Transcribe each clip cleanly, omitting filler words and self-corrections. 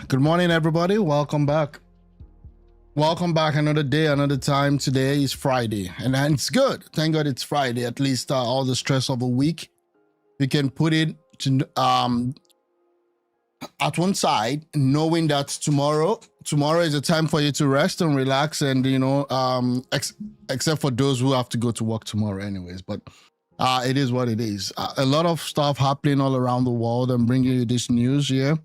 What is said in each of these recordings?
Good morning, everybody. Welcome back. Welcome back. Another day, another time. Today is Friday, and it's good. Thank God it's Friday. At least all the stress of a week, you can put it to at one side, knowing that tomorrow is a time for you to rest and relax, and except for those who have to go to work tomorrow, anyways. But it is what it is. A lot of stuff happening all around the world. I'm bringing you this news here.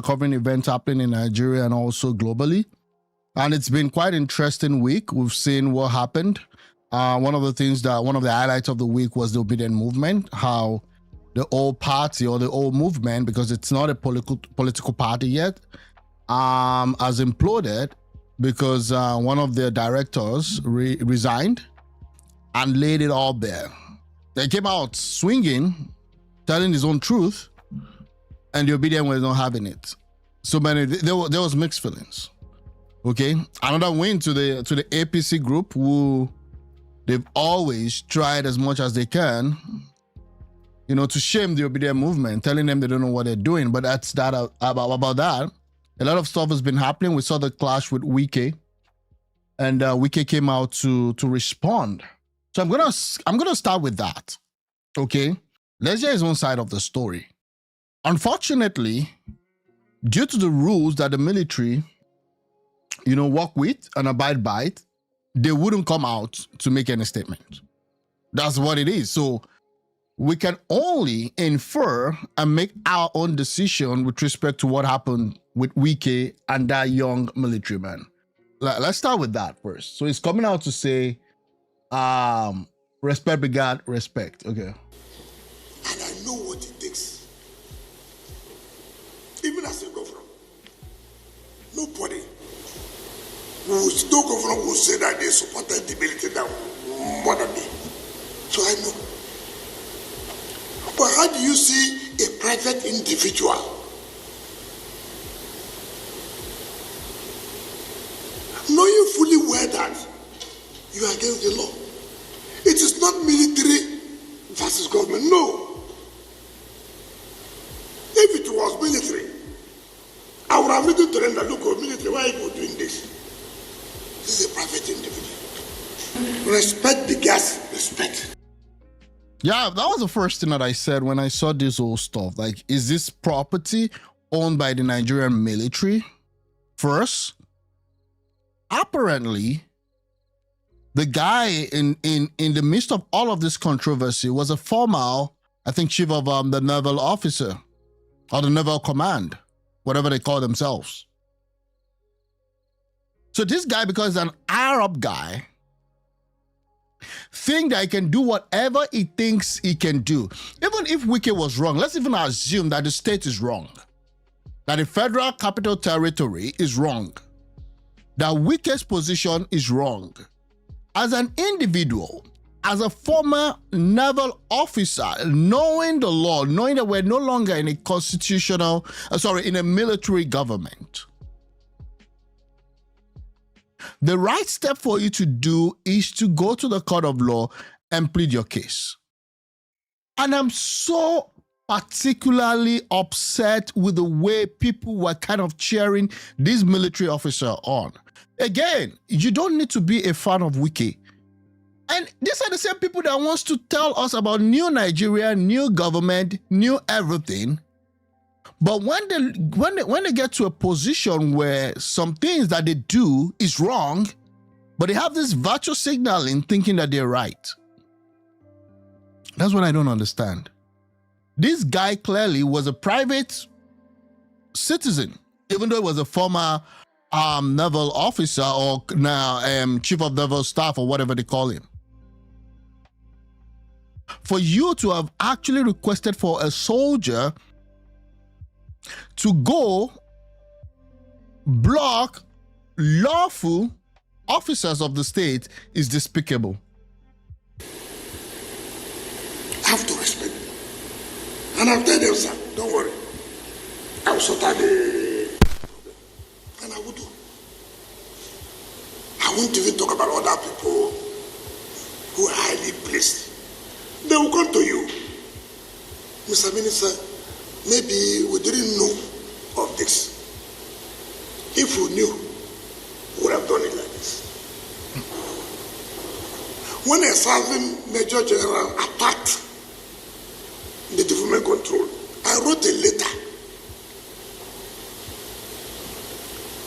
Covering events happening in Nigeria and also globally. And it's been quite an interesting week. We've seen what happened. One of the highlights of the week was the Obedient movement, how the old party or the old movement, because it's not a political party yet, has imploded because one of their directors resigned and laid it all bare. They came out swinging, telling his own truth, and the Obedient was not having it. So there was mixed feelings. Okay, another win to the APC group, who they've always tried as much as they can, to shame the Obedient movement, telling them they don't know what they're doing. But that's that about that. A lot of stuff has been happening. We saw the clash with Wike, and Wike came out to respond. So I'm gonna start with that. Okay, let's hear his own side of the story. Unfortunately, due to the rules that the military, work with and abide by, they wouldn't come out to make any statement. That's what it is. So we can only infer and make our own decision with respect to what happened with Wike and that young military man. Let's start with that first. So he's coming out to say, respect begat respect. Okay. And I know what it takes. Even as a governor, nobody no governor will say that they supported the military more than me. So I know. But how do you see a private individual knowing fully well that you are against the law? It is not military versus government, no. If it was military, I would have written to them that, look, military, why are you doing this? This is a private individual. Respect begets respect. Yeah, that was the first thing that I said when I saw this whole stuff. Like, is this property owned by the Nigerian military? First, apparently, the guy in the midst of all of this controversy was a former, I think, chief of the naval officer or the naval command, whatever they call themselves. So this guy, because he's an Arab guy, think that he can do whatever he thinks he can do. Even if Wike was wrong, let's even assume that the state is wrong, that the Federal Capital Territory is wrong, that Wike's position is wrong. As an individual, as a former naval officer, knowing the law, knowing that we're no longer in a in a military government, the right step for you to do is to go to the court of law and plead your case. And I'm so particularly upset with the way people were kind of cheering this military officer on. Again, you don't need to be a fan of Wike. And these are the same people that wants to tell us about new Nigeria, new government, new everything. But when they get to a position where some things that they do is wrong, but they have this virtue signaling thinking that they're right. That's what I don't understand. This guy clearly was a private citizen, even though he was a former naval officer or now chief of naval staff or whatever they call him. For you to have actually requested for a soldier to go block lawful officers of the state is despicable. I have to respect them. And I've told them, sir, don't worry. I will sort out the problem. And I will do. I won't even talk about other people who are highly placed. They will come to you. Mr. Minister, maybe we didn't know of this. If we knew, we would have done it like this. When a serving Major General attacked the development control, I wrote a letter.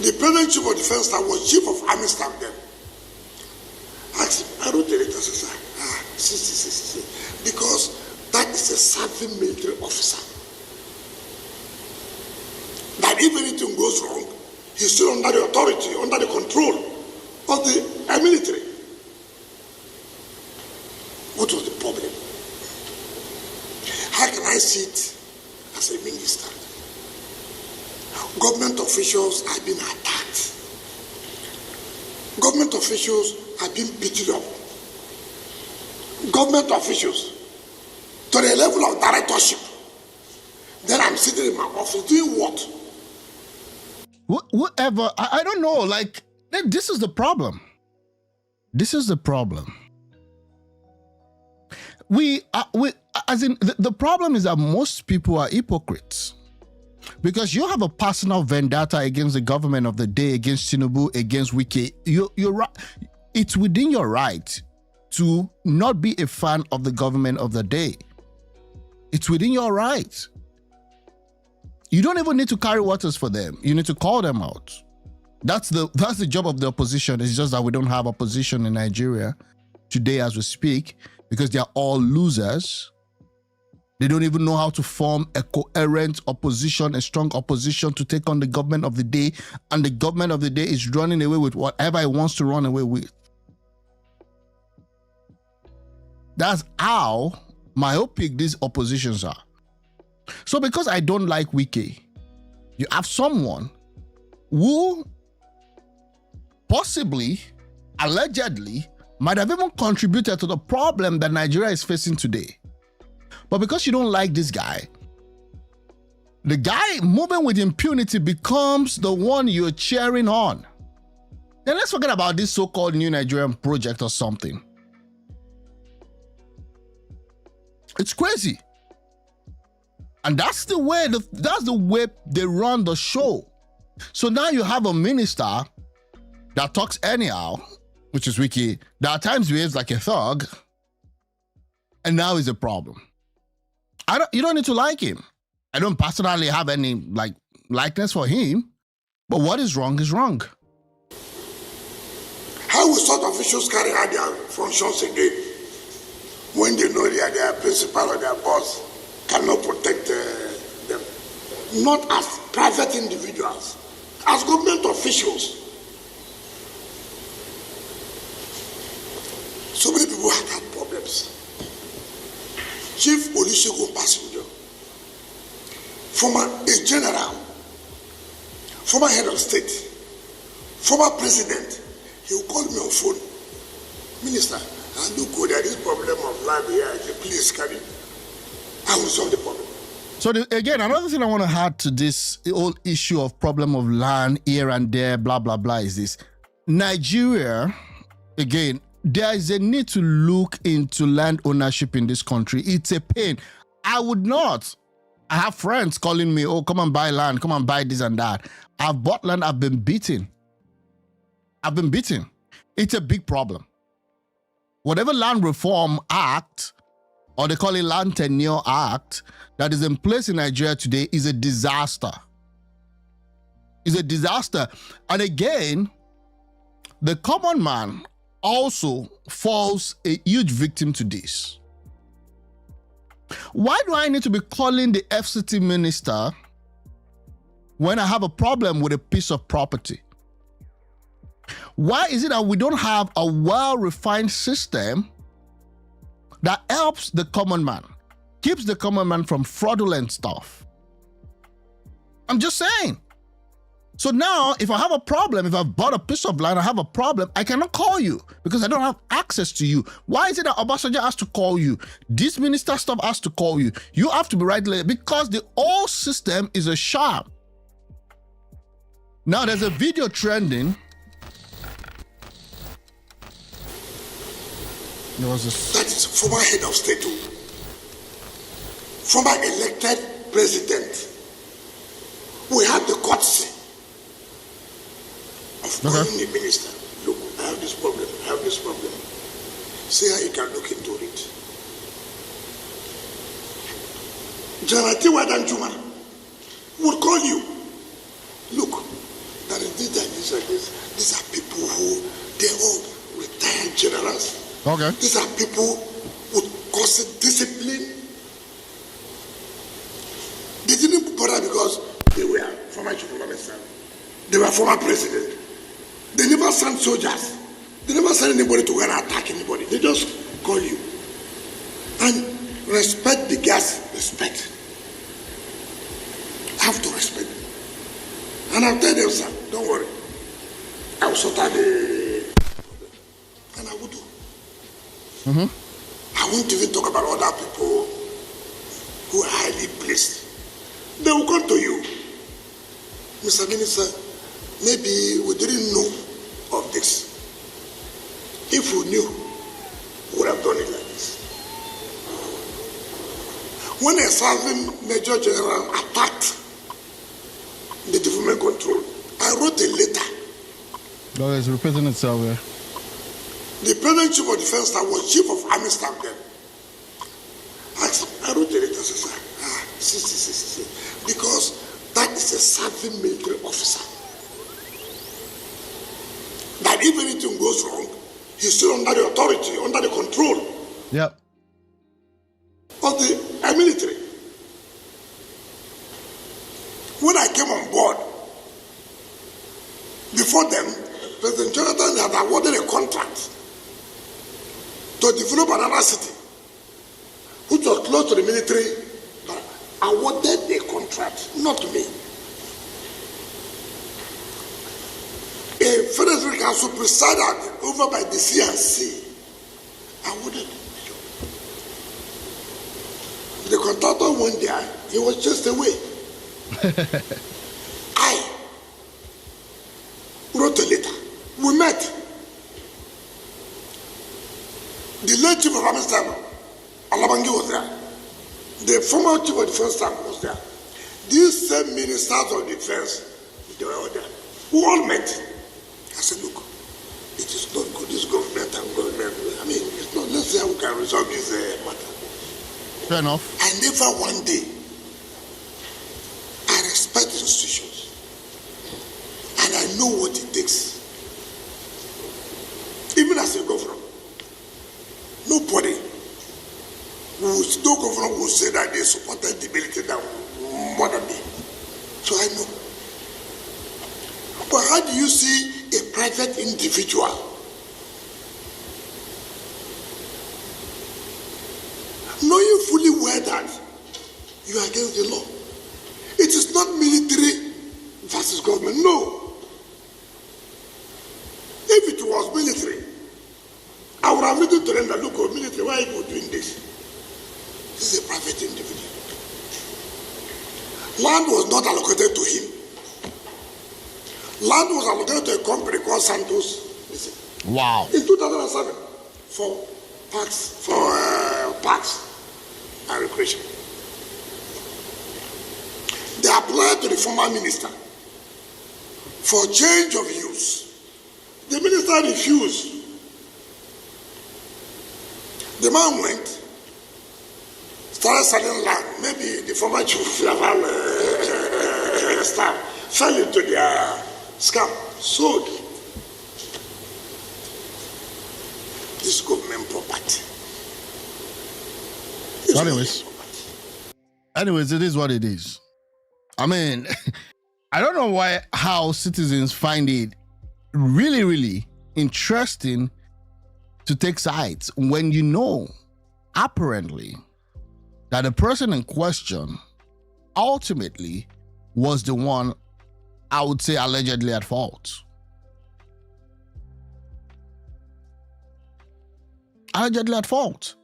The President Chief of Defense Staff was Chief of Army Staff then. I wrote a letter, see, because that is a serving military officer. That if anything goes wrong, he's still under the authority, under the control of the military. What was the problem? How can I see it as a minister? Government officials are being attacked. Government officials are being beaten up. Government officials to the level of directorship. Then I'm sitting in my office doing what? Whatever, I don't know. Like, this is the problem. This is the problem. The problem is that most people are hypocrites. Because you have a personal vendetta against the government of the day, against Tinubu, against Wike. You're right. It's within your right to not be a fan of the government of the day. It's within your right. You don't even need to carry waters for them. You need to call them out. That's the job of the opposition. It's just that we don't have opposition in Nigeria today as we speak, because they are all losers. They don't even know how to form a coherent opposition, a strong opposition to take on the government of the day. And the government of the day is running away with whatever it wants to run away with. That's how myopic these oppositions are. So because I don't like Wike, you have someone who possibly, allegedly, might have even contributed to the problem that Nigeria is facing today. But because you don't like this guy, the guy moving with impunity becomes the one you're cheering on. Then let's forget about this so-called new Nigerian project or something. It's crazy. And that's the way they run the show. So now you have a minister that talks anyhow, which is Wike, that at times behaves like a thug, and now is a problem. You don't need to like him. I don't personally have any likeness for him, but what is wrong is wrong. How will such officials carry out their functions again when they know their principal or their boss cannot protect them? Not as private individuals, as government officials. So many people have had problems. Chief Olusegun Passenger, former a general, former head of state, former president, he will call me on phone. Minister, I do go there, this problem of land here, please carry. I will solve the problem. So again, another thing I want to add to this whole issue of problem of land here and there, blah, blah, blah, is this. Nigeria, again, there is a need to look into land ownership in this country. It's a pain. I would not. I have friends calling me, oh, come and buy land, come and buy this and that. I've bought land, I've been beaten. It's a big problem. Whatever Land Reform Act, or they call it Land Tenure Act, that is in place in Nigeria today is a disaster. It's a disaster. And again, the common man also falls a huge victim to this. Why do I need to be calling the FCT minister when I have a problem with a piece of property? Why is it that we don't have a well-refined system that helps the common man, keeps the common man from fraudulent stuff? I'm just saying. So now, if I have a problem, if I've bought a piece of land, I have a problem, I cannot call you because I don't have access to you. Why is it that Obasanjo has to call you? This minister stuff has to call you. You have to be right there because the whole system is a sham. Now, there's a video trending. There was that is former head of state, former elected president, we had the courtesy of calling the minister. Look, I have this problem, See how you can look into it. General Tiwa Danjuma would call you. Look, that is this. These are people who, they're all retired generals. Okay. These are people with constant discipline. They didn't bother because they were former chief of army staff. They were former president. They never sent soldiers. They never sent anybody to go and attack anybody. They just call you. And respect the gas, respect. I have to respect them. And I'll tell them, sir, don't worry. I will sort out the problem. And I will do. I won't even talk about other people who are highly placed. They will come to you. Mr. Minister, maybe we didn't know of this. If we knew, we would have done it like this. When a serving Major General attacked the development control, I wrote a letter. Oh, it's repeating itself here. The present chief of defense staff was chief of army staff then. I wrote a letter, sir. See. Because that is a serving military officer. That if anything goes wrong, he's still under the authority, under the control of the military. When I came on board, before them, President Jonathan had awarded a contract to develop another city, which was close to the military, but awarded a contract, not me. A federal council presided over by the CNC awarded the job. The contractor went there, he was just away. I wrote a letter. We met. The late chief of army staff, Alabangi, was there. The former chief of defense staff was there. These same ministers of defense, they were all there. We all met. I said, look, it is not good, this government and government. I mean, it's not, let's see how we can resolve this matter. Fair enough. I never one day, I respect the institutions. And I know what it takes. Even as a governor, nobody, no governor will say that they supported the military that more than me. So I know. But how do you see a private individual knowing fully well that you are against the law? It is not military versus government, no. If it was military, I would have written to them that, look, military, why are you doing this? This is a private individual. Land was not allocated to him. Land was allocated to a company called Santos. Listen, wow. in 2007 for parks and recreation. They applied to the former minister for change of use. The minister refused. The man went, started selling land. Maybe the former chief of staff fell into their scam, sold this government property. Anyways, it is what it is. I mean, I don't know how citizens find it really, really interesting to take sides when you know, apparently, that the person in question ultimately was the one, I would say, allegedly at fault. Allegedly at fault.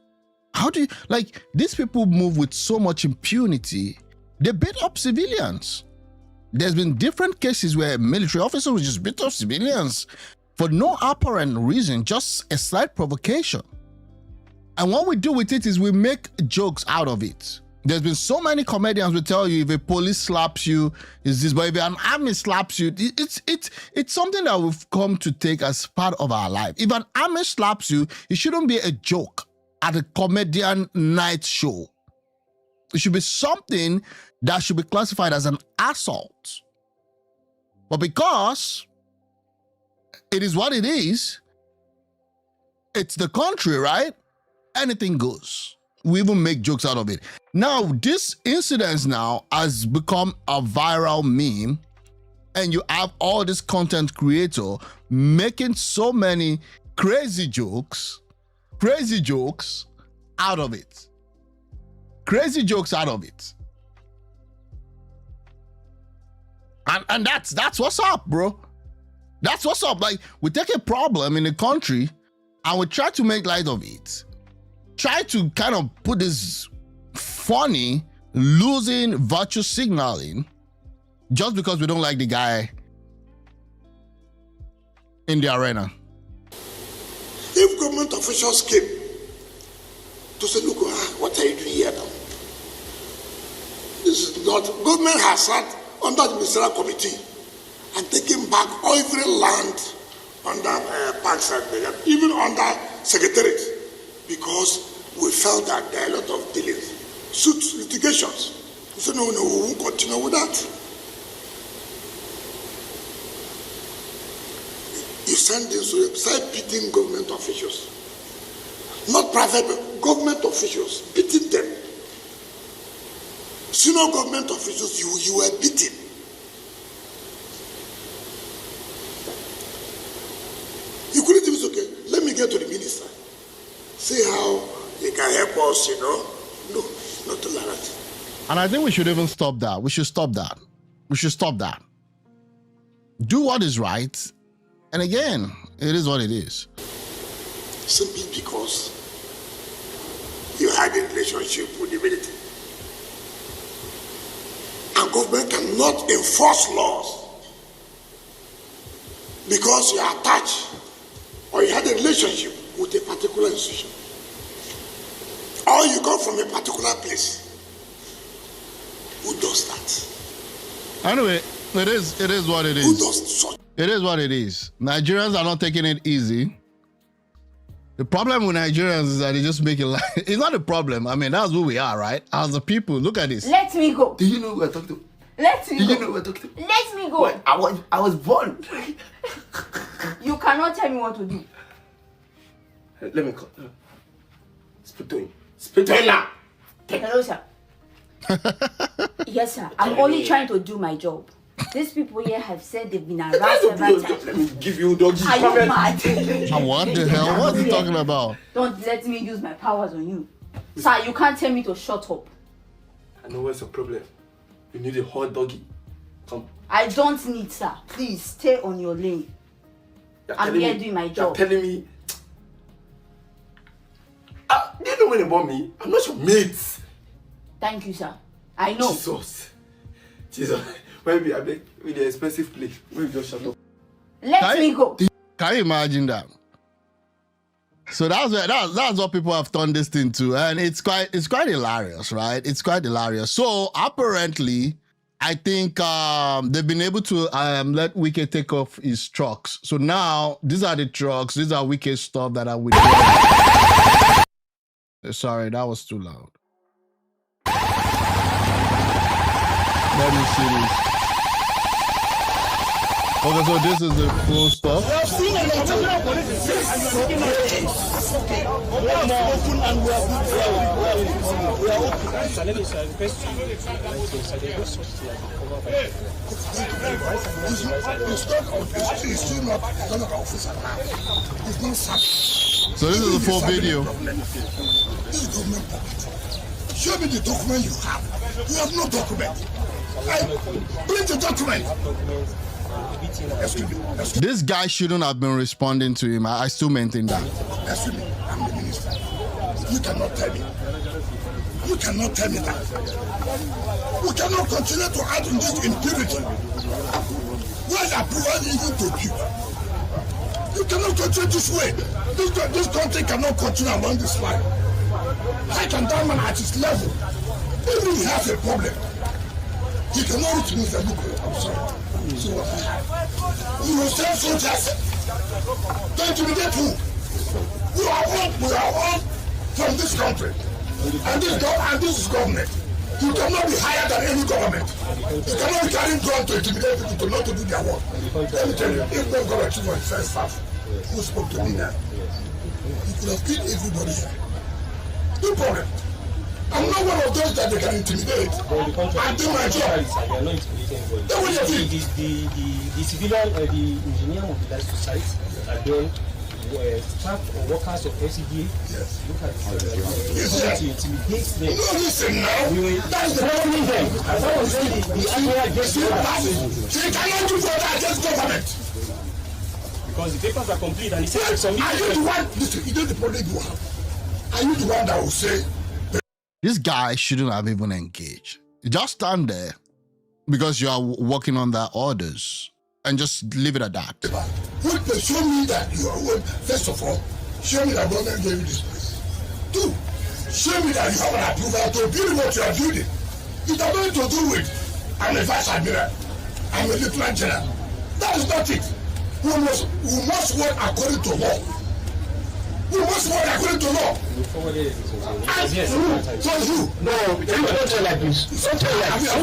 How do you, like, these people move with so much impunity, they beat up civilians. There's been different cases where military officers will just beat up civilians for no apparent reason, just a slight provocation. And what we do with it is we make jokes out of it. There's been so many comedians will tell you if a police slaps you, is this, but if an army slaps you, it's something that we've come to take as part of our life. If an army slaps you, it shouldn't be a joke at a comedian night show. It should be something that should be classified as an assault. But because it is what it is, it's the country, right? Anything goes. We even make jokes out of it. Now, this incident now has become a viral meme, and you have all this content creator making so many crazy jokes out of it. Crazy jokes out of it. And that's what's up, bro. That's what's up. Like, we take a problem in the country and we try to make light of it. Try to kind of put this funny, losing virtue signaling just because we don't like the guy in the arena. If government officials came to say, look, what are you doing here now? This is not, government has sat under the ministerial committee and taken back every land under parks and even under secretariat, because we felt that there are a lot of delays, suits, litigations. We said, no, we won't continue with that. You send this, so you start beating government officials. Not private, but government officials, beating them. Senior government officials, you were beaten. You couldn't even say, okay, let me get to the minister. See how he can help us, No, not to like that. And I think we should even stop that. We should stop that. We should stop that. Do what is right. And again, it is what it is. Simply because you had a relationship with the military. And government cannot enforce laws because you are attached or you had a relationship with a particular institution, or you come from a particular place. Who does that? Anyway, it is what it is. Who does such? It is what it is. Nigerians are not taking it easy. The problem with Nigerians is that they just make it like, it's not a problem. I mean, that's who we are, right? As a people, look at this. Let me go. Do you know who we're talking to? Let me Do go. you know who we're talking to? Let me go. What? I was born. You cannot tell me what to do. Let me call. Speak to him. Speak to him now. Hello, sir. Yes, sir. I'm only trying to do my job. These people here have said they've been harassed several times. Let me give you doggy. Are you mad? And what the hell? What's he talking about? Don't let me use my powers on you. Sir, you can't tell me to shut up. I know what's the problem. You need a hot doggy. Come. I don't need, sir. Please, stay on your lane. I'm here doing my job. You're telling me. Do you know when about me? I'm not your mate. Thank you, sir. I know. Jesus. Maybe I beg with the expensive place. Maybe just shut up. Let me go. Can you imagine that? So that's what people have turned this into, and it's quite hilarious, right? It's quite hilarious. So apparently, I think they've been able to let Wike take off his trucks. So now these are the trucks. These are Wike's stuff that are with. Sorry, that was too loud. Let me see this. Okay, so this is the full stuff. So this is the full video. Show me the document you have. You have no document. Bring the document. Excuse me. This guy shouldn't have been responding to him. I still maintain that. Excuse me. I'm the minister. You cannot tell me. You cannot tell me that. We cannot continue to add in this impunity. Why approval even to build? You cannot continue this way. This country cannot continue along this line. How can that man at his level Even if he has a problem, he cannot reach me and say, look, I'm sorry. So what I have. We will send soldiers to intimidate who? We are all from this country. And this is government. You cannot be higher than any government. You cannot be carrying gun to intimidate people to not to do their work. Let me tell you, if no government chief was first staff who spoke to me now, he could have killed everybody here. No problem. I'm not one of those that they can intimidate. I do my job. Then what do you think? The civilian, the engineer mobilized to site, and then staff or workers of FCDA. Yes. Look at Yes. to intimidate them. No, listen now. That's the Threatening them. As I was saying, the area against others. So you cannot do further against government. Because the papers are complete and he said some. Are you the one? Listen, you know the problem you have. Are you the one that will say? This guy shouldn't have even engaged. You just stand there because you are working on their orders and just leave it at that. Show me that you are, first of all, show me that government gave you this place. Two, show me that you have an approval to build what you are building. It has nothing to do with, I'm a vice admiral, I'm a lieutenant general. That is not it. We must work according to law. We must work according to law. And for you. No, you don't tell like this. Don't tell like this.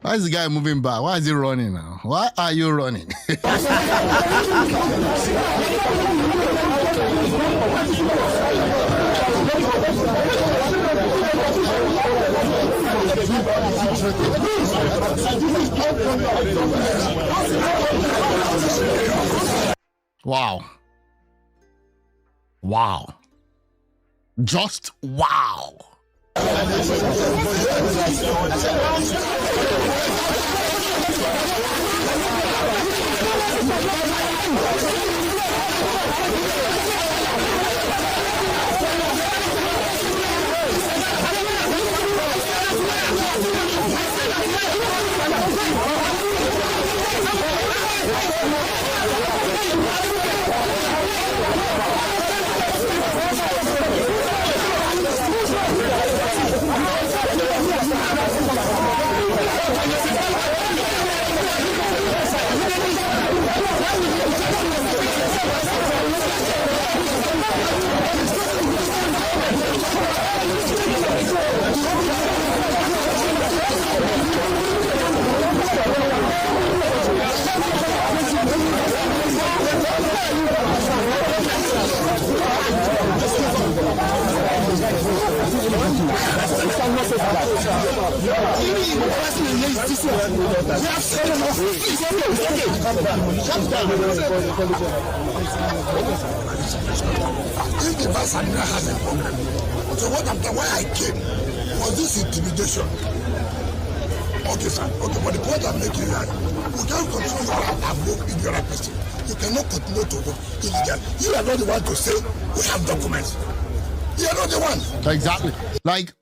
Why is the guy moving back? Why is he running now? Why are you running? Wow. Wow. Just wow. If the vice admiral has a problem, so why I came was this intimidation. Okay, sir. Okay, but the point I'm making is that we can't control your work if you're a person. You cannot continue to work illegal. You are not the one to say we have documents. You are not the one. Exactly. Like,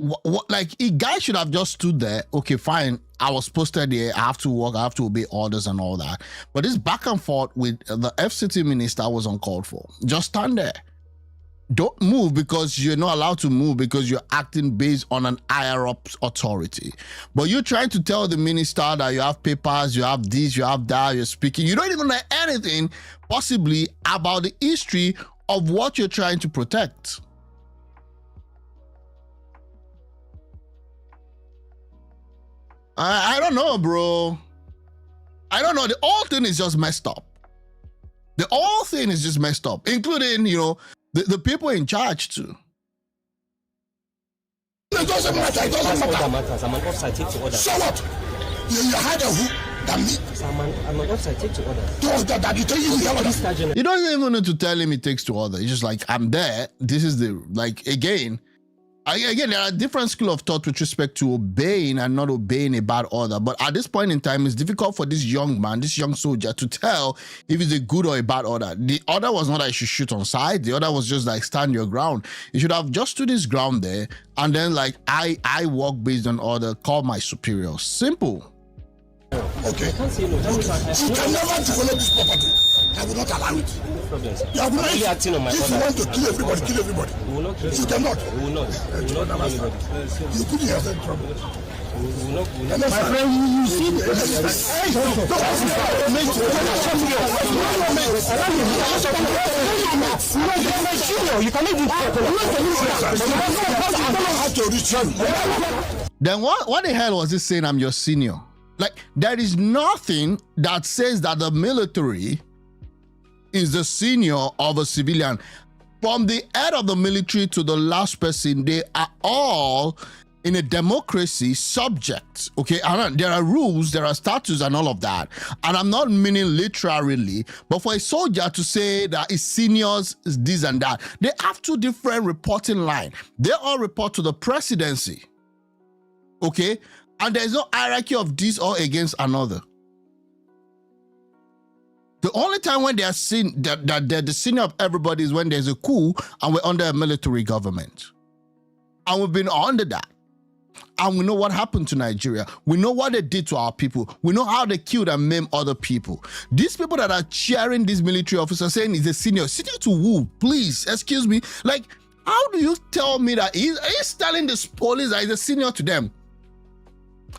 like a guy should have just stood there. Okay, fine. I was posted here. I have to work. I have to obey orders and all that. But this back and forth with the FCT minister was uncalled for. Just stand there. Don't move because you're not allowed to move because you're acting based on an higher up authority. But you're trying to tell the minister that you have papers, you have this, you have that, you're speaking. You don't even know anything possibly about the history of what you're trying to protect. I don't know, bro. I don't know. The whole thing is just messed up. The whole thing is just messed up, including, you know, the people in charge too. No, It doesn't matter. It doesn't That's all that matter. matters. I'm an offside, take to order. So what? You had a who than me. So I'm an offside, take to order. That you tell you the other. Mr. General. You don't even need to tell him it takes to order. It's just like, I'm there. This is the, like, again, there are different school of thought with respect to obeying and not obeying a bad order. But at this point in time, it's difficult for this young man, this young soldier, to tell if it's a good or a bad order. The order was not that you should shoot on sight. The order was just like, stand your ground. You should have just stood his ground there, and then like, I work based on order, call my superior. Simple. Okay. I can't say no. That means I You can never develop this property. I will not allow it. no problem, sir. You have I'm only acting on my If you order. want to kill everybody, kill everybody. We will not kill You cannot. We will not. We will not kill anybody. You put yourself in trouble. We will not. My friend, you see the Then what the hell was he saying, I'm your senior? Like, there is nothing that says that the military is the senior of a civilian. From the head of the military to the last person, they are all in a democracy subject, okay? And there are rules, there are statutes and all of that. And I'm not meaning literally, but for a soldier to say that his seniors is this and that, they have two different reporting lines. They all report to the presidency, okay? And there's no hierarchy of this or against another. The only time when they are seen that they're the senior of everybody is when there's a coup and we're under a military government. And we've been under that. And we know what happened to Nigeria. We know what they did to our people. We know how they killed and maimed other people. These people that are cheering these military officers saying he's a senior. Senior to who? Please, excuse me. Like, how do you tell me that he's telling this police that he's a senior to them?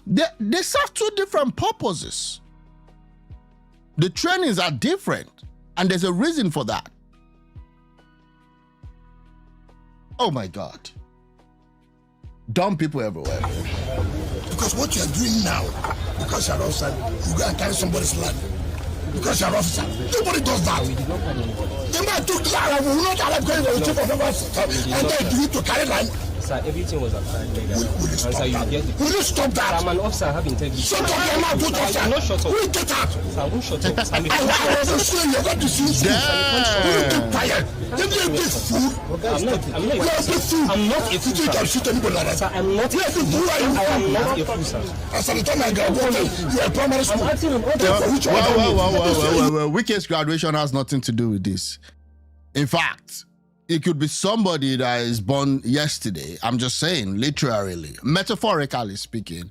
They serve two different purposes. The trainings are different, and there's a reason for that. Oh my God. Dumb people everywhere. Because what you're doing now, because you're outside, you go and carry somebody's land. Because you're officer. Nobody does that. The man took land, we will not allow going to the chief of officer and then you to carry land. Sir, everything was applied legal. Will you stop Sir, you that? get it. Will you stop that? I'm an officer, I have integrity. Shut up, your mouth, don't talk, I'm not shut up. Will you get out? Sir, I won't shut up. I'm a I wasn't sure you're going to see you. Will you keep quiet? If you're a big fool, I'm not you're a big fool. I'm not a You fool, think you can shoot anybody like Sir, that? I'm not a Yes, fool. who are you? I am not a fool, sir. As at the time I graduated, you're a primary school. I'm acting on order. For which order? Well. Wike's graduation has nothing to do with this. In fact, it could be somebody that is born yesterday. I'm just saying, literally, metaphorically speaking.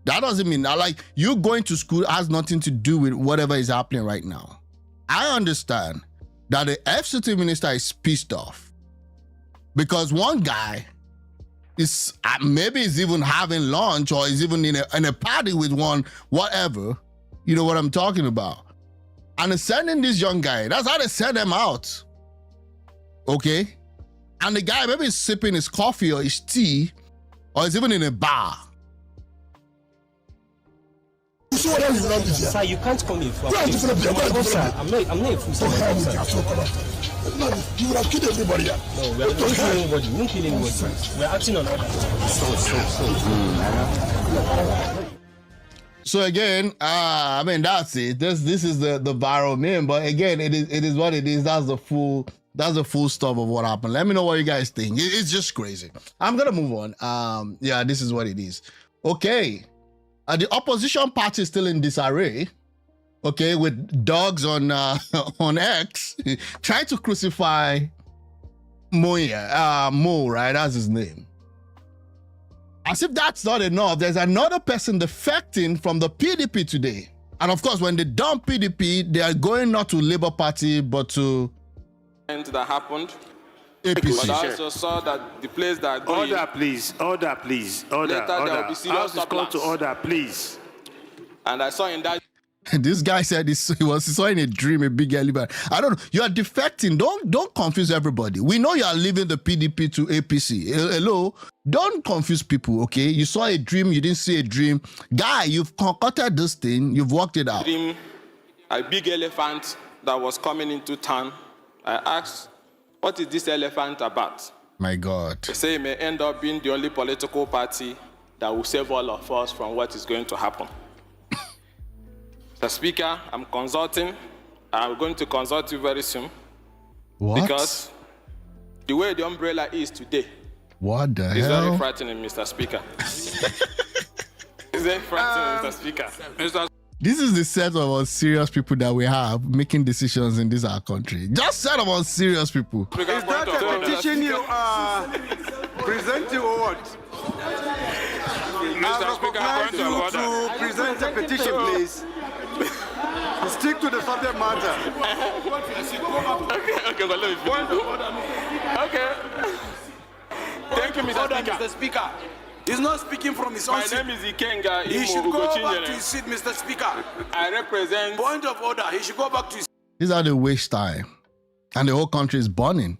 That doesn't mean that, like, you going to school has nothing to do with whatever is happening right now. I understand that the FCT minister is pissed off because one guy is maybe is even having lunch or is even in a party with one, whatever. You know what I'm talking about. And they're sending this young guy. That's how they send them out. Okay? And the guy maybe is sipping his coffee or his tea, or is even in a bar. You see what else you learned this year? Sir, you can't call me a fool. Go and develop your I'm an officer. I'm not a fool, sir. Oh, I'm hell an with officer. you, so come on. No, you would have killed everybody here. No, we are not killing anybody. We won't kill anybody. We are acting on order. So again, I mean, that's it. This is the viral meme, but again, it is what it is. That's the full stuff of what happened. Let me know what you guys think. It's just crazy. I'm gonna move on. Yeah, this is what it is. Okay, the opposition party is still in disarray. Okay, with dogs on on X trying to crucify Mo, right? That's his name. As if that's not enough, there's another person defecting from the PDP today. And of course, when they dump PDP, they are going not to Labour Party, but to that happened. APC. But I also saw that the place that going, Order, please. Order, please. Order. Later, there will be serious House is called to surplus. order, please. and I saw in that This guy said he saw in a dream a big elephant. I don't know. You are defecting. Don't confuse everybody. We know you are leaving the PDP to APC. Hello. Don't confuse people, okay? You saw a dream. You didn't see a dream. Guy, you've concocted this thing. You've worked it out. dream, a big elephant that was coming into town. I asked, what is this elephant about? My God. They say it may end up being the only political party that will save all of us from what is going to happen. Mr. Speaker, I'm consulting. I'm going to consult you very soon. What? Because the way the umbrella is today What the is hell? very frightening, Mr. Speaker. It's very frightening, Mr. Speaker. This is the set of unserious people that we have making decisions in this our country. Just set of unserious people. Is that A petition you are presenting or what? Mr. Speaker, I'm going to order. To present a petition, please. Stick to the subject matter. Okay, but let me finish. Okay. Thank you, Mr. Speaker. Mr. Speaker. He's not speaking from his own My seat. name is Ikenga He should Imo go back to Ugochinyere. his seat, Mr. Speaker. I represent... Point of order. He should go back to his This is how they waste time. And the whole country is burning.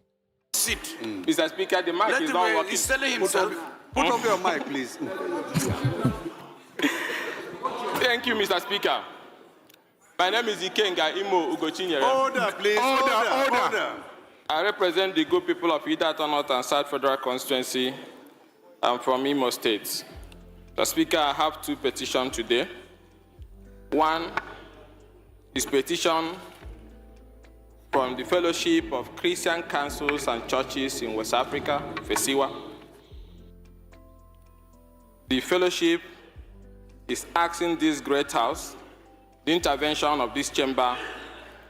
seat. Mr. Speaker, the mic Let is him, not working. he's selling himself. Put up your mic, please. Thank you, Mr. Speaker. My name is Ikenga Imo Ugochinyere. Order, please. Order. I represent the good people of Idata North and South Federal Constituency. I'm from Imo State. Mr. Speaker, I have two petitions today. One is petition from the Fellowship of Christian Councils and Churches in West Africa, FESIWA. The fellowship is asking this great house the intervention of this chamber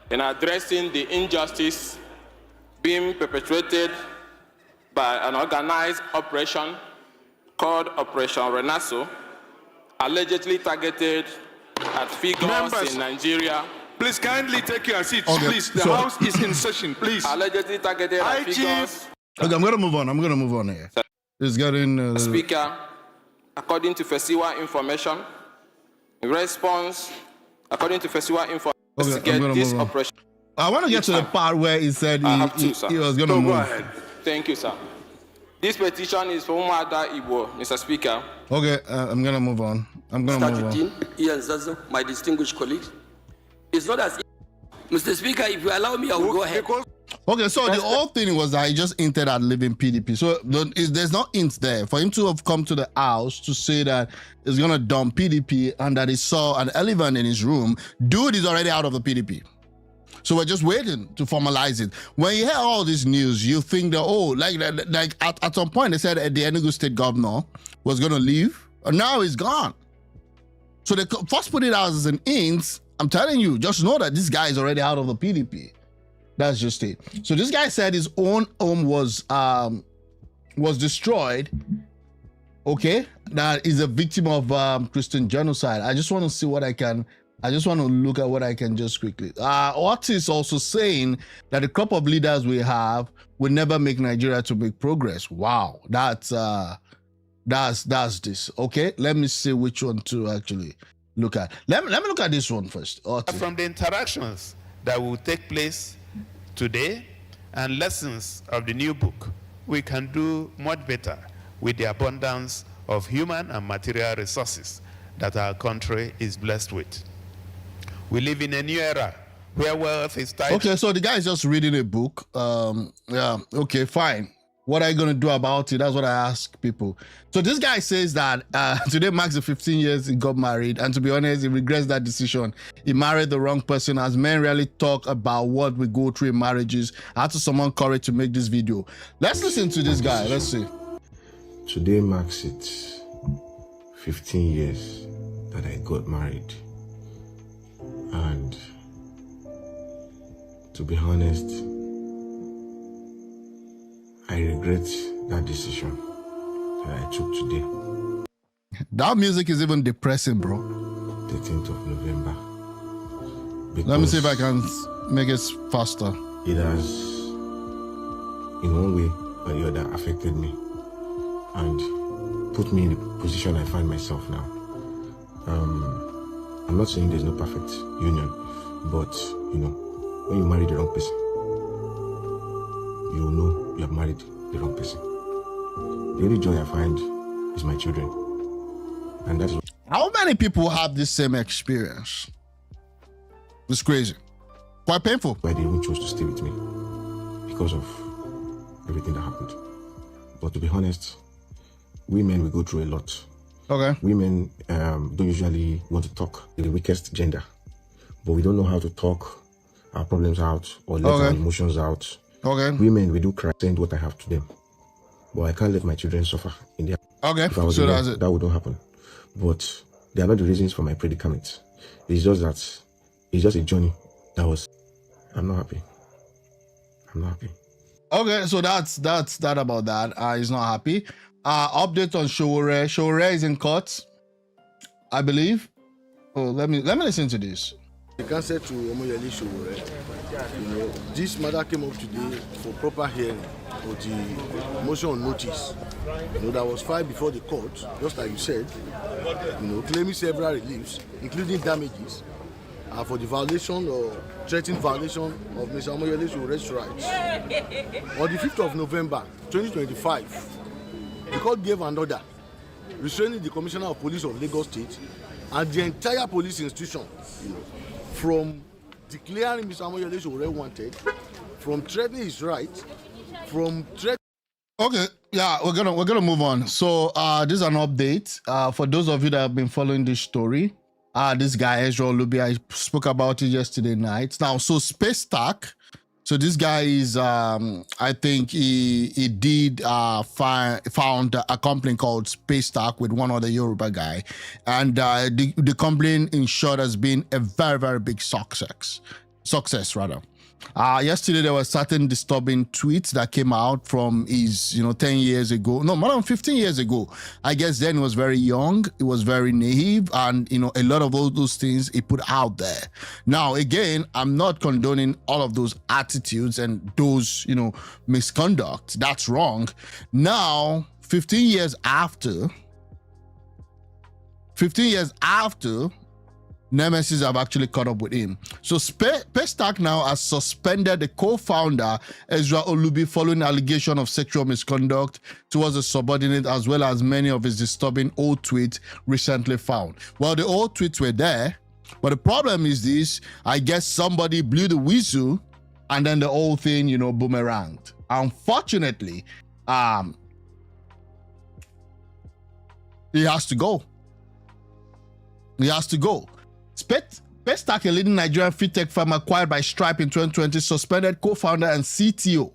in addressing the injustice being perpetrated by an organized operation called Operation Renasso, allegedly targeted at figures Members, in Nigeria. Please kindly take your seats. Okay, Please, the so- House is in session. Please. Allegedly targeted at figures. Okay, I'm gonna move on here. It's getting Speaker, according to FESIWA information, in response, according to FESIWA information, Okay, I'm gonna this move on. operation. I want to get to the part where he said I have two, sir. he was gonna So move. go ahead. Thank you, sir. This petition is from Umada Igbo, Mr. Speaker. Okay, I'm gonna move on. Ian Zazo, my distinguished colleagues. It's not as if, Mr. Speaker, if you allow me, I will go ahead. Okay, so the whole thing was that he just hinted at leaving PDP. So there's no hint there for him to have come to the house to say that he's gonna dump PDP and that he saw an elephant in his room. Dude is already out of the PDP. So we're just waiting to formalize it. When you hear all this news, you think that, oh, like at some point they said the Enugu state governor was gonna leave, and now he's gone. So they first put it out as an hint. I'm telling you, just know that this guy is already out of the PDP. That's just it. So this guy said his own home was destroyed. Okay, that is a victim of Christian genocide. I just want to see what I can. I just want to look at what I can just quickly. Otis also saying that the crop of leaders we have will never make Nigeria to make progress. Wow, that's this. Okay, let me see which one to actually look at. Let me look at this one first. Otis. From the interactions that will take place today and lessons of the new book, we can do much better with the abundance of human and material resources that our country is blessed with. We live in a new era where wealth is tied. Okay, so the guy is just reading a book. Yeah, okay, fine. What are you going to do about it? That's what I ask people. So this guy says that today marks the 15 years he got married. And to be honest, he regrets that decision. He married the wrong person, as men rarely talk about what we go through in marriages. I had to summon courage to make this video. Let's listen to this guy. Let's see. Today marks it 15 years that I got married. And to be honest, I regret that decision that I took today. That music is even depressing, bro. 13th of November. Let me see if I can make it faster. It has, in one way or the other, affected me and put me in the position I find myself now. I'm not saying there's no perfect union, but, you know, when you marry the wrong person, you know you have married the wrong person. The only joy I find is my children. And that is... How many people have this same experience? It's crazy. Quite painful. Why they even chose to stay with me because of everything that happened. But to be honest, women will go through a lot. Okay. Women don't usually want to talk. They're the weakest gender. But we don't know how to talk our problems out or let our emotions out. Okay. Women, we do cry, send what I have to them. But I can't let my children suffer in their. Okay. If I was So alone, that's it. that would not happen. But they are not the reasons for my predicament. It's just that it's just a journey that was. I'm not happy. I'm not happy. Okay, so that's that about that. He's not happy. Update on Showore. Showore is in court, I believe. Oh, let me listen to this. The counsel to Omoyele Showore, this matter came up today for proper hearing of the motion on notice. That was filed before the court, just like you said. Claiming several reliefs, including damages, for the violation or threatened violation of Mr. Omoyele Showore's rights. On the 5th of November 2025, the court gave an order restraining the Commissioner of Police of Lagos State and the entire police institution from declaring Mr. Omoyele Showore wanted, from threatening his rights, from threatening. Okay, yeah, we're gonna move on. So this is an update for those of you that have been following this story. This guy Ezra Olubi, I spoke about it yesterday night. Now, so Paystack. So this guy is, I think he did found a company called Paystack with one other Yoruba guy, and the company in short has been a very, very big success rather. Yesterday there were certain disturbing tweets that came out from his 10 years ago, no, more than 15 years ago. I guess then he was very young, he was very naive, and a lot of all those things he put out there. Now again, I'm not condoning all of those attitudes and those misconduct. That's wrong. Now 15 years after Nemesis have actually caught up with him. So Paystack now has suspended the co-founder Ezra Olubi following allegation of sexual misconduct towards a subordinate, as well as many of his disturbing old tweets recently found. Well, the old tweets were there, but the problem is this: I guess somebody blew the whistle, and then the whole thing, boomeranged. Unfortunately, he has to go. He has to go. Paystack, a leading Nigerian fintech firm acquired by Stripe in 2020, suspended co-founder and CTO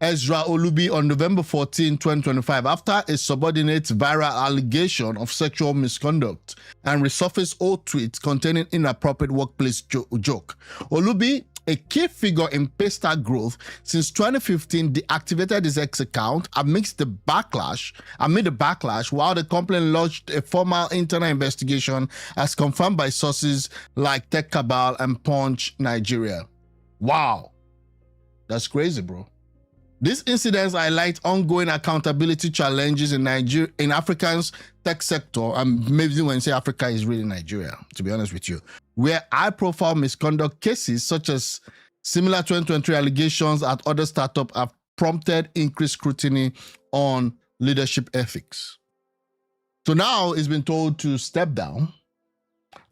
Ezra Olubi on November 14, 2025, after a subordinate's viral allegation of sexual misconduct and resurfaced old tweets containing inappropriate workplace joke. Olubi, a key figure in Paystack growth since 2015, deactivated his X account amid the backlash while the company launched a formal internal investigation, as confirmed by sources like Tech Cabal and Punch Nigeria. Wow, that's crazy, bro. These incidents highlight ongoing accountability challenges in Africa's tech sector, and maybe when you say Africa is really Nigeria, to be honest with you, where high-profile misconduct cases such as similar 2023 allegations at other startups have prompted increased scrutiny on leadership ethics. So now he's been told to step down,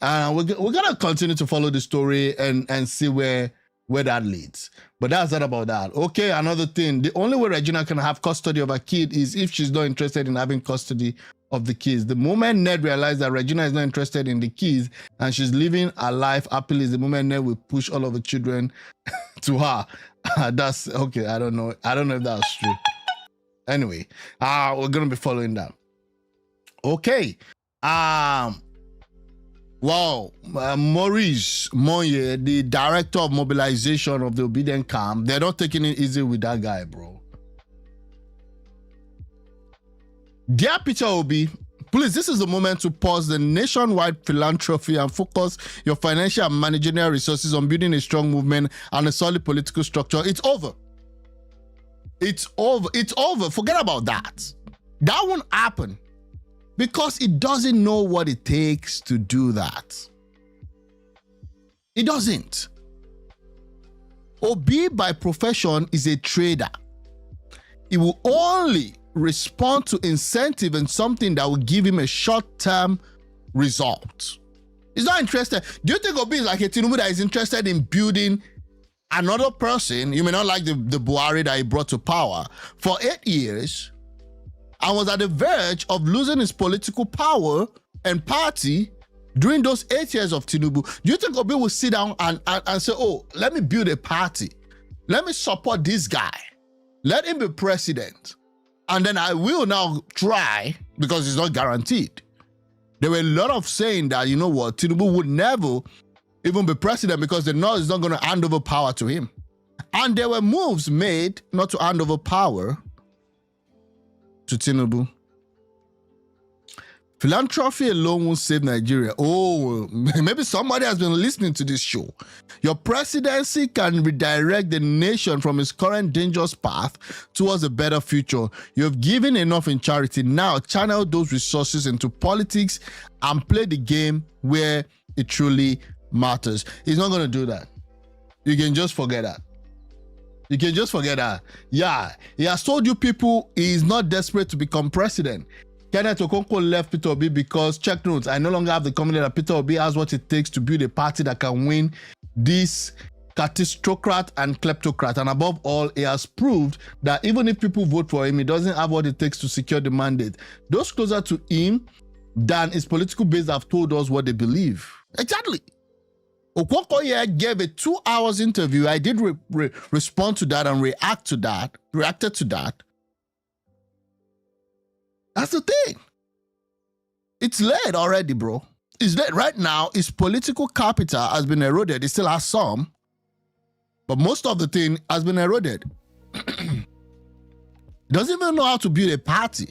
and we're gonna continue to follow the story and see where that leads. But that's not about that. Okay, another thing. The only way Regina can have custody of a kid is if she's not interested in having custody of the kids. The moment Ned realized that Regina is not interested in the kids and she's living her life happily, is the moment Ned will push all of the children to her. That's okay. I don't know if that's true. Anyway, we're gonna be following that. Okay. Wow, Maurice Monye, the director of mobilization of the Obedient camp, they're not taking it easy with that guy, bro. Dear Peter Obi, please, this is the moment to pause the nationwide philanthropy and focus your financial and managerial resources on building a strong movement and a solid political structure. It's over. It's over. It's over. Forget about that. That won't happen. Because it doesn't know what it takes to do that. It doesn't. Obi by profession is a trader. He will only respond to incentive and something that will give him a short-term result. He's not interested. Do you think Obi is like a Tinubu that is interested in building another person? You may not like the Buhari that he brought to power. For 8 years, and was at the verge of losing his political power and party during those 8 years of Tinubu, do you think Obi will sit down and say, oh, let me build a party. Let me support this guy. Let him be president. And then I will now try, because it's not guaranteed. There were a lot of saying that, you know what, Tinubu would never even be president because the North is not going to hand over power to him. And there were moves made not to hand over power to Tinubu. Philanthropy alone won't save Nigeria. Oh, maybe somebody has been listening to this show. Your presidency can redirect the nation from its current dangerous path towards a better future. You have given enough in charity. Now channel those resources into politics and play the game where it truly matters. He's not going to do that. You can just forget that. You can just forget that. Yeah, he has told you people he is not desperate to become president. Kenneth Okonkwo left Peter Obi because, check notes, I no longer have the confidence that Peter Obi has what it takes to build a party that can win this catastocrat and kleptocrat. And above all, he has proved that even if people vote for him, he doesn't have what it takes to secure the mandate. Those closer to him than his political base have told us what they believe. Exactly. Okonkwo here gave a 2 hours interview. I did respond to that and reacted to that. That's the thing. It's late already, bro. It's late. Right now, his political capital has been eroded. He still has some, but most of the thing has been eroded. He doesn't even know how to build a party.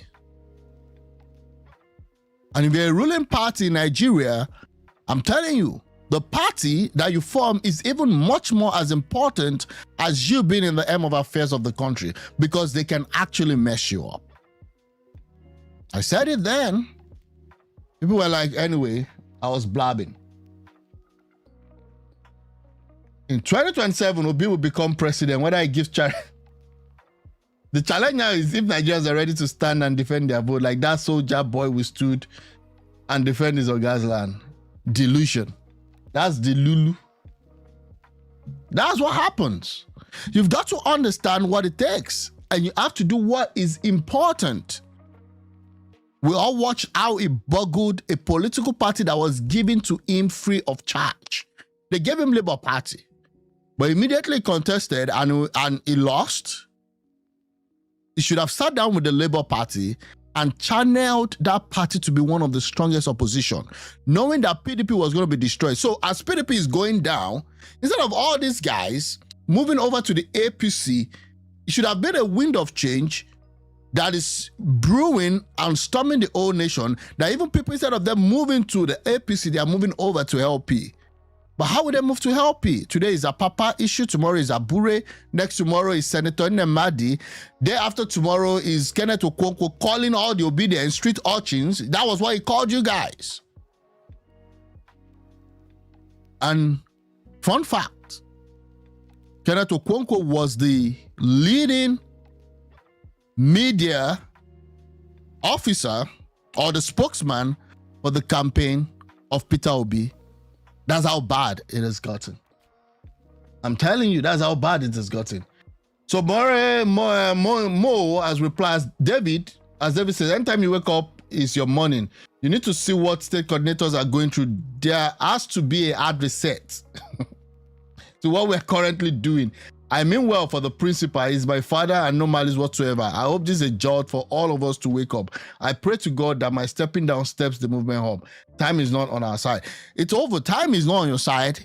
And if you're a ruling party in Nigeria, I'm telling you, the party that you form is even much more as important as you being in the aim of affairs of the country, because they can actually mess you up. I said it then. People were like, anyway, I was blabbing. In 2027, Obi will become president, whether I give charity. The challenge now is if Nigerians are ready to stand and defend their vote, like that soldier boy who stood and defend his Oga's land. Delusion. That's the Lulu. That's what happens. You've got to understand what it takes, and you have to do what is important. We all watched how he boggled a political party that was given to him free of charge. They gave him Labour Party, but immediately contested and he lost. He should have sat down with the Labour Party and channeled that party to be one of the strongest opposition, knowing that PDP was going to be destroyed. So as PDP is going down, instead of all these guys moving over to the APC, it should have been a wind of change that is brewing and storming the whole nation, that even people, instead of them moving to the APC, they are moving over to LP. But how would they move to LP? Today is a Papa issue, tomorrow is Abure, next tomorrow is Senator Nemadi, day after tomorrow is Kenneth Okonkwo calling all the obedient street urchins. That was what he called you guys. And fun fact, Kenneth Okonkwo was the leading media officer or the spokesman for the campaign of Peter Obi. That's how bad it has gotten. I'm telling you, that's how bad it has gotten. So Mo has replied, David, as David says, anytime you wake up is your morning. You need to see what state coordinators are going through. There has to be a hard reset to what we're currently doing. I mean well for the principal. He's my father and no malice whatsoever. I hope this is a jolt for all of us to wake up. I pray to God that my stepping down steps the movement home. Time is not on our side. It's over. Time is not on your side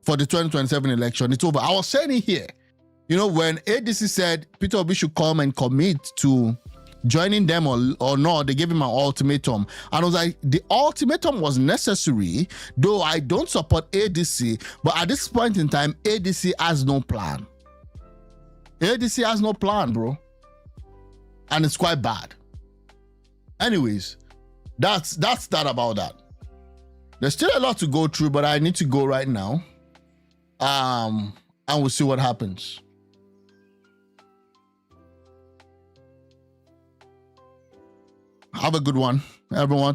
for the 2027 election. It's over. I was saying it here. You know, when ADC said Peter Obi should come and commit to joining them or not, they gave him an ultimatum. And I was like, the ultimatum was necessary, though I don't support ADC, but at this point in time, ADC has no plan. ADC has no plan, bro. And it's quite bad. Anyways, that's that about that. There's still a lot to go through, but I need to go right now. And we'll see what happens. Have a good one, everyone.